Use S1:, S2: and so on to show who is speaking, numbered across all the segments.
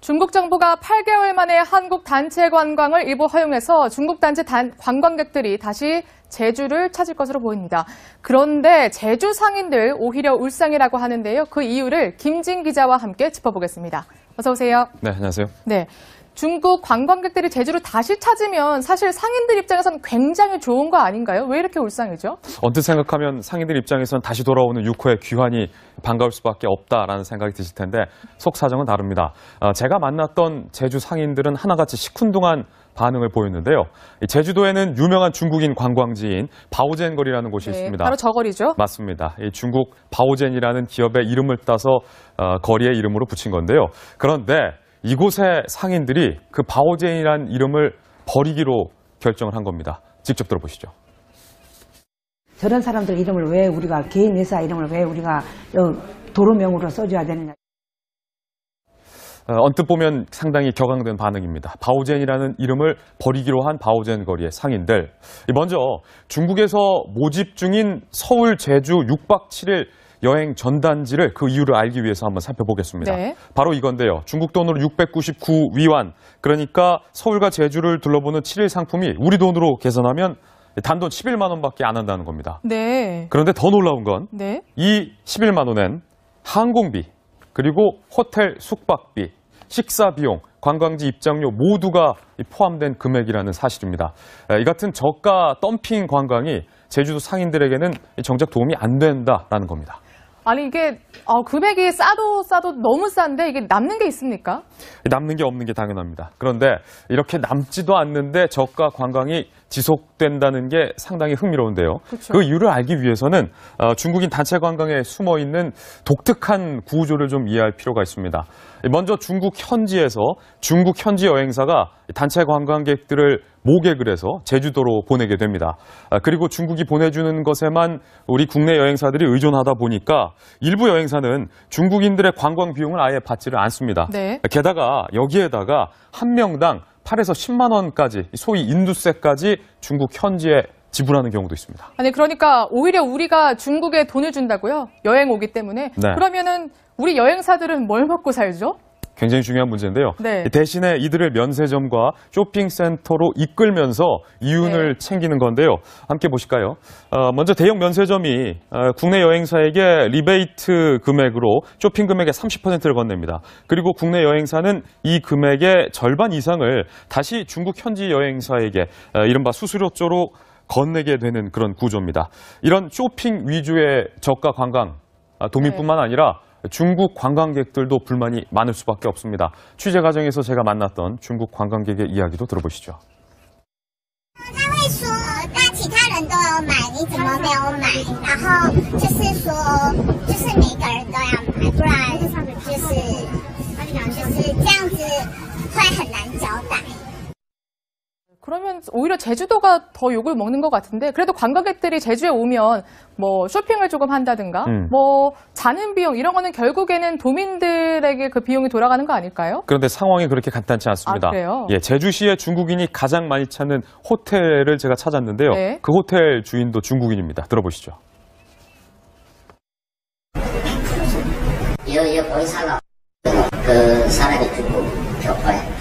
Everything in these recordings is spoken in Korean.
S1: 중국 정부가 8개월 만에 한국 단체 관광을 일부 허용해서 중국 단체 관광객들이 다시 제주를 찾을 것으로 보입니다. 그런데 제주 상인들 오히려 울상이라고 하는데요. 그 이유를 김진 기자와 함께 짚어보겠습니다. 어서 오세요.
S2: 네, 안녕하세요.
S1: 네. 중국 관광객들이 제주를 다시 찾으면 사실 상인들 입장에서는 굉장히 좋은 거 아닌가요? 왜 이렇게 울상이죠?
S2: 언뜻 생각하면 상인들 입장에서는 다시 돌아오는 6호의 귀환이 반가울 수밖에 없다라는 생각이 드실 텐데 속 사정은 다릅니다. 제가 만났던 제주 상인들은 하나같이 시큰둥한 반응을 보였는데요. 제주도에는 유명한 중국인 관광지인 바오젠 거리라는 곳이 있습니다.
S1: 바로 저 거리죠?
S2: 맞습니다. 이 중국 바오젠이라는 기업의 이름을 따서 거리의 이름으로 붙인 건데요. 그런데 이곳의 상인들이 그 바오젠이라는 이름을 버리기로 결정을 한 겁니다. 직접 들어보시죠.
S3: 저런 사람들 이름을 왜 우리가 개인 회사 이름을 왜 우리가 도로명으로 써줘야 되느냐.
S2: 언뜻 보면 상당히 격앙된 반응입니다. 바오젠이라는 이름을 버리기로 한 바오젠 거리의 상인들. 먼저 중국에서 모집 중인 서울, 제주 6박 7일 여행 전단지를 그 이유를 알기 위해서 한번 살펴보겠습니다.
S1: 네.
S2: 바로 이건데요. 중국 돈으로 699 위완, 그러니까 서울과 제주를 둘러보는 7일 상품이 우리 돈으로 계산하면 단돈 11만 원밖에 안 한다는 겁니다.
S1: 네.
S2: 그런데 더 놀라운 건 이 11만 원엔 항공비, 그리고 호텔 숙박비, 식사 비용, 관광지 입장료 모두가 포함된 금액이라는 사실입니다. 이 같은 저가 덤핑 관광이 제주도 상인들에게는 정작 도움이 안 된다라는 겁니다.
S1: 아니 이게 금액이 싸도 너무 싼데 이게 남는 게 있습니까?
S2: 남는 게 없는 게 당연합니다. 그런데 이렇게 남지도 않는데 저가 관광이 지속된다는 게 상당히 흥미로운데요.
S1: 그렇죠.
S2: 그 이유를 알기 위해서는 중국인 단체 관광에 숨어있는 독특한 구조를 좀 이해할 필요가 있습니다. 먼저 중국 현지에서 중국 현지 여행사가 단체 관광객들을 모객을 해서 제주도로 보내게 됩니다. 그리고 중국이 보내주는 것에만 우리 국내 여행사들이 의존하다 보니까 일부 여행사는 중국인들의 관광 비용을 아예 받지를 않습니다.
S1: 네.
S2: 게다가 여기에다가 한 명당 8에서 10만 원까지 소위 인두세까지 중국 현지에 지불하는 경우도 있습니다.
S1: 아니 그러니까 오히려 우리가 중국에 돈을 준다고요? 여행 오기 때문에?
S2: 네.
S1: 그러면은 우리 여행사들은 뭘 먹고 살죠?
S2: 굉장히 중요한 문제인데요.
S1: 네.
S2: 대신에 이들을 면세점과 쇼핑센터로 이끌면서 이윤을 챙기는 건데요. 함께 보실까요? 먼저 대형 면세점이 국내 여행사에게 리베이트 금액으로 쇼핑 금액의 30%를 건넵니다. 그리고 국내 여행사는 이 금액의 절반 이상을 다시 중국 현지 여행사에게 이른바 수수료조로 건네게 되는 그런 구조입니다. 이런 쇼핑 위주의 저가 관광 도민뿐만 아니라 중국 관광객들도 불만이 많을 수밖에 없습니다. 취재 과정에서 제가 만났던 중국 관광객의 이야기도 들어보시죠.
S4: 他会说，但其他人都有买，你怎么没有买？然后就是说，就是每个人都要买，不然就是这样子会很难交代。
S1: 그러면 오히려 제주도가 더 욕을 먹는 것 같은데 그래도 관광객들이 제주에 오면 뭐 쇼핑을 조금 한다든가 뭐 자는 비용 이런 거는 결국에는 도민들에게 그 비용이 돌아가는 거 아닐까요?
S2: 그런데 상황이 그렇게 간단치 않습니다.
S1: 아, 그래요?
S2: 예, 제주시의 중국인이 가장 많이 찾는 호텔을 제가 찾았는데요.
S1: 네.
S2: 그 호텔 주인도 중국인입니다. 들어보시죠.
S5: 有本사람 그 사람이 중국 교포야.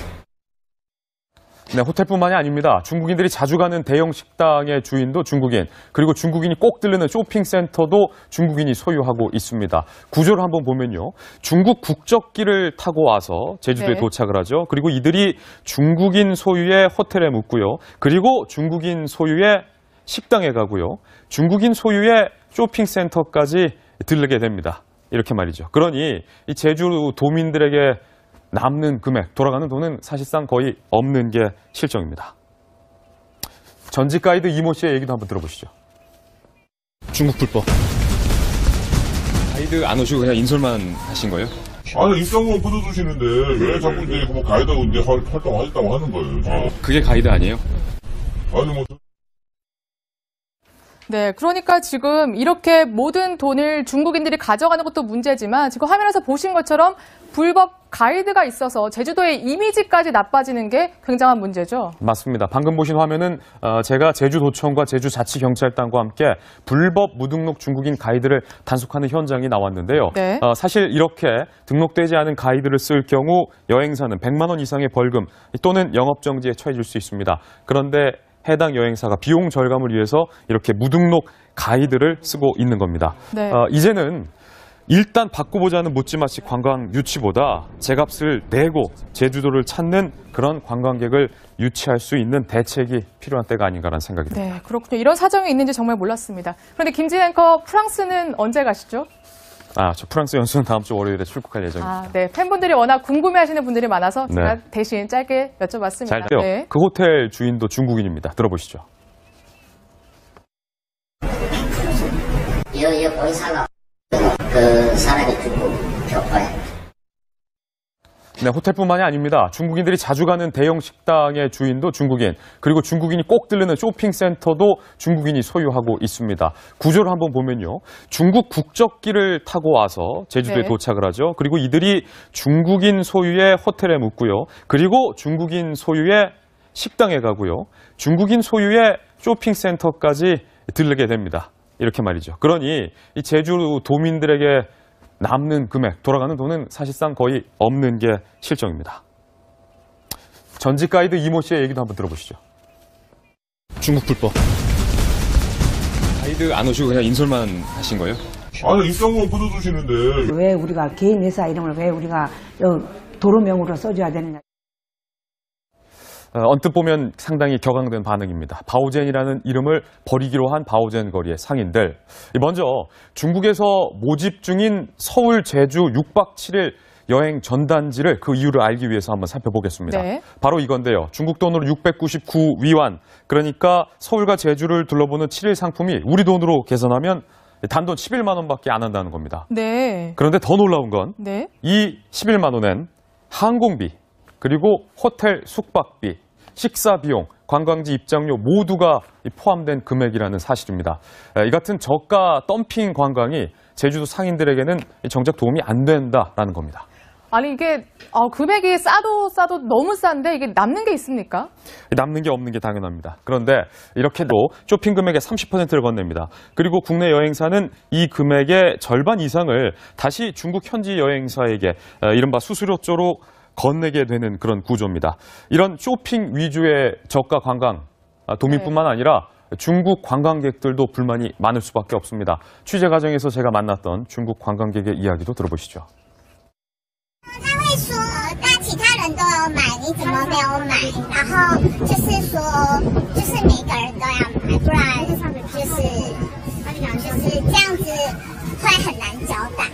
S2: 네, 호텔뿐만이 아닙니다. 중국인들이 자주 가는 대형 식당의 주인도 중국인, 그리고 중국인이 꼭 들르는 쇼핑센터도 중국인이 소유하고 있습니다. 구조를 한번 보면요. 중국 국적기를 타고 와서 제주도에 도착을 하죠. 그리고 이들이 중국인 소유의 호텔에 묵고요. 그리고 중국인 소유의 식당에 가고요. 중국인 소유의 쇼핑센터까지 들르게 됩니다. 이렇게 말이죠. 그러니 이 제주 도민들에게 남는 금액, 돌아가는 돈은 사실상 거의 없는 게 실정입니다. 전직 가이드 이모 씨의 얘기도 한번 들어보시죠. 중국 불법. 가이드 안 오시고 그냥 인솔만 하신 거예요?
S6: 아니 입장료는 끊어주시는데 왜 자꾸 이제 뭐 가이드 이제 활동하셨다고 하는 거예요? 지금.
S2: 그게 가이드 아니에요?
S6: 아니 뭐
S1: 네, 그러니까 지금 이렇게 모든 돈을 중국인들이 가져가는 것도 문제지만 지금 화면에서 보신 것처럼 불법 가이드가 있어서 제주도의 이미지까지 나빠지는 게 굉장한 문제죠.
S2: 맞습니다. 방금 보신 화면은 제가 제주도청과 제주자치경찰단과 함께 불법 무등록 중국인 가이드를 단속하는 현장이 나왔는데요.
S1: 네.
S2: 사실 이렇게 등록되지 않은 가이드를 쓸 경우 여행사는 100만 원 이상의 벌금 또는 영업정지에 처해질 수 있습니다. 그런데 해당 여행사가 비용 절감을 위해서 이렇게 무등록 가이드를 쓰고 있는 겁니다.
S1: 네.
S2: 이제는 일단 바꿔보자는 묻지마식 관광 유치보다 제값을 내고 제주도를 찾는 그런 관광객을 유치할 수 있는 대책이 필요한 때가 아닌가라는 생각이 듭니다.
S1: 네, 그렇군요. 이런 사정이 있는지 정말 몰랐습니다. 그런데 김진 앵커, 프랑스는 언제 가시죠?
S2: 저 프랑스 연수는 다음 주 월요일에 출국할 예정입니다.
S1: 네, 팬분들이 워낙 궁금해하시는 분들이 많아서 제가
S2: 네.
S1: 대신 짧게 여쭤봤습니다.
S2: 잘 돼요.
S1: 네.
S2: 그 호텔 주인도 중국인입니다. 들어보시죠.
S5: 有보이 살라 그 사람이 중국 교포야.
S2: 네, 호텔뿐만이 아닙니다. 중국인들이 자주 가는 대형 식당의 주인도 중국인, 그리고 중국인이 꼭 들르는 쇼핑센터도 중국인이 소유하고 있습니다. 구조를 한번 보면요. 중국 국적기를 타고 와서 제주도에
S1: 네.
S2: 도착을 하죠. 그리고 이들이 중국인 소유의 호텔에 묵고요. 그리고 중국인 소유의 식당에 가고요. 중국인 소유의 쇼핑센터까지 들르게 됩니다. 이렇게 말이죠. 그러니 이 제주 도민들에게 남는 금액, 돌아가는 돈은 사실상 거의 없는 게 실정입니다. 전직 가이드 이모 씨의 얘기도 한번 들어보시죠.
S7: 중국 불법. 가이드 안 오시고 그냥 인솔만 하신 거예요?
S6: 아니, 입장권 끊어주시는데.
S3: 왜 우리가 개인 회사 이름을 왜 우리가 도로명으로 써줘야 되느냐.
S2: 언뜻 보면 상당히 격앙된 반응입니다. 바오젠이라는 이름을 버리기로 한 바오젠 거리의 상인들. 먼저 중국에서 모집 중인 서울, 제주 6박 7일 여행 전단지를 그 이유를 알기 위해서 한번 살펴보겠습니다.
S1: 네.
S2: 바로 이건데요. 중국 돈으로 699 위완. 그러니까 서울과 제주를 둘러보는 7일 상품이 우리 돈으로 계산하면 단돈 11만 원밖에 안 한다는 겁니다.
S1: 네.
S2: 그런데 더 놀라운 건
S1: 네.
S2: 이 11만 원엔 항공비, 그리고 호텔 숙박비, 식사 비용, 관광지 입장료 모두가 포함된 금액이라는 사실입니다. 이 같은 저가 덤핑 관광이 제주도 상인들에게는 정작 도움이 안 된다라는 겁니다.
S1: 아니 이게 금액이 싸도 너무 싼데 이게 남는 게 있습니까?
S2: 남는 게 없는 게 당연합니다. 그런데 이렇게도 쇼핑 금액의 30%를 건넵니다. 그리고 국내 여행사는 이 금액의 절반 이상을 다시 중국 현지 여행사에게 이른바 수수료조로 건네게 되는 그런 구조입니다. 이런 쇼핑 위주의 저가 관광 도민뿐만 아니라 중국 관광객들도 불만이 많을 수밖에 없습니다. 취재 과정에서 제가 만났던 중국 관광객의 이야기도 들어보시죠.
S4: 他会说，那其他人都有买，你怎么没有买？然后就是说，就是每个人都要买，不然就是这样子会很难交代。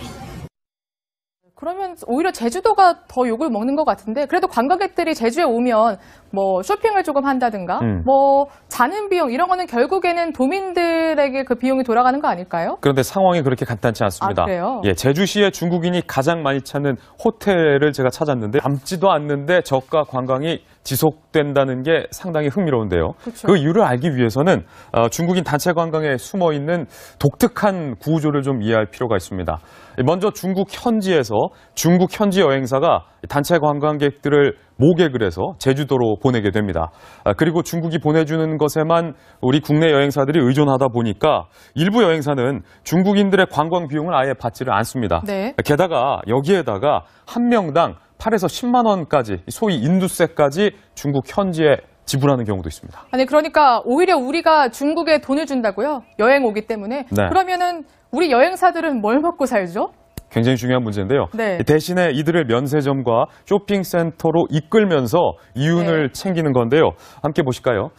S1: 그러면 오히려 제주도가 더 욕을 먹는 것 같은데 그래도 관광객들이 제주에 오면 뭐 쇼핑을 조금 한다든가 뭐 자는 비용 이런 거는 결국에는 도민들에게 그 비용이 돌아가는 거 아닐까요?
S2: 그런데 상황이 그렇게 간단치 않습니다.
S1: 아, 그래요?
S2: 예, 제주시의 중국인이 가장 많이 찾는 호텔을 제가 찾았는데 남지도 않는데 저가 관광이 지속된다는 게 상당히 흥미로운데요.
S1: 그쵸.
S2: 그 이유를 알기 위해서는 중국인 단체 관광에 숨어 있는 독특한 구조를 좀 이해할 필요가 있습니다. 먼저 중국 현지에서 중국 현지 여행사가 단체 관광객들을 모객을 해서 제주도로 보내게 됩니다. 그리고 중국이 보내주는 것에만 우리 국내 여행사들이 의존하다 보니까 일부 여행사는 중국인들의 관광 비용을 아예 받지를 않습니다.
S1: 네.
S2: 게다가 여기에다가 한 명당 8에서 10만 원까지 소위 인두세까지 중국 현지에 지불하는 경우도 있습니다.
S1: 아니 그러니까 오히려 우리가 중국에 돈을 준다고요? 여행 오기 때문에
S2: 네.
S1: 그러면은 우리 여행사들은 뭘 먹고 살죠?
S2: 굉장히 중요한 문제인데요.
S1: 네.
S2: 대신에 이들을 면세점과 쇼핑센터로 이끌면서 이윤을
S1: 네.
S2: 챙기는 건데요. 함께 보실까요?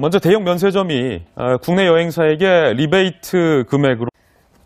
S2: 먼저 대형 면세점이 국내 여행사에게 리베이트 금액으로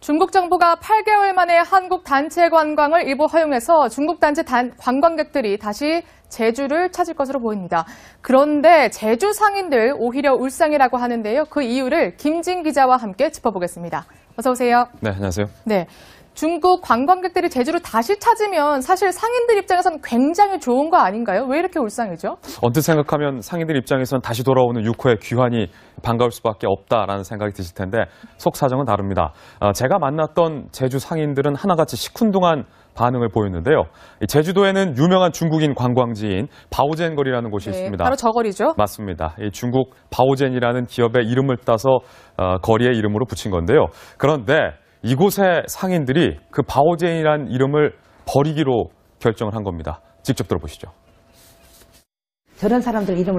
S1: 중국 정부가 8개월 만에 한국 단체 관광을 일부 허용해서 중국 단체 관광객들이 다시 제주를 찾을 것으로 보입니다. 그런데 제주 상인들 오히려 울상이라고 하는데요. 그 이유를 김진 기자와 함께 짚어보겠습니다. 어서 오세요.
S2: 네, 안녕하세요.
S1: 네. 중국 관광객들이 제주를 다시 찾으면 사실 상인들 입장에서는 굉장히 좋은 거 아닌가요? 왜 이렇게 울상이죠?
S2: 언뜻 생각하면 상인들 입장에서는 다시 돌아오는 6호의 귀환이 반가울 수밖에 없다라는 생각이 드실 텐데 속 사정은 다릅니다. 제가 만났던 제주 상인들은 하나같이 시큰둥한 반응을 보였는데요. 제주도에는 유명한 중국인 관광지인 바오젠 거리라는 곳이 있습니다.
S1: 바로 저 거리죠.
S2: 맞습니다. 이 중국 바오젠이라는 기업의 이름을 따서 거리의 이름으로 붙인 건데요. 그런데 이곳의 상인들이 그 바오젠이라는 이름을 버리기로 결정을 한 겁니다. 직접 들어보시죠.
S3: 저런 사람들 이름을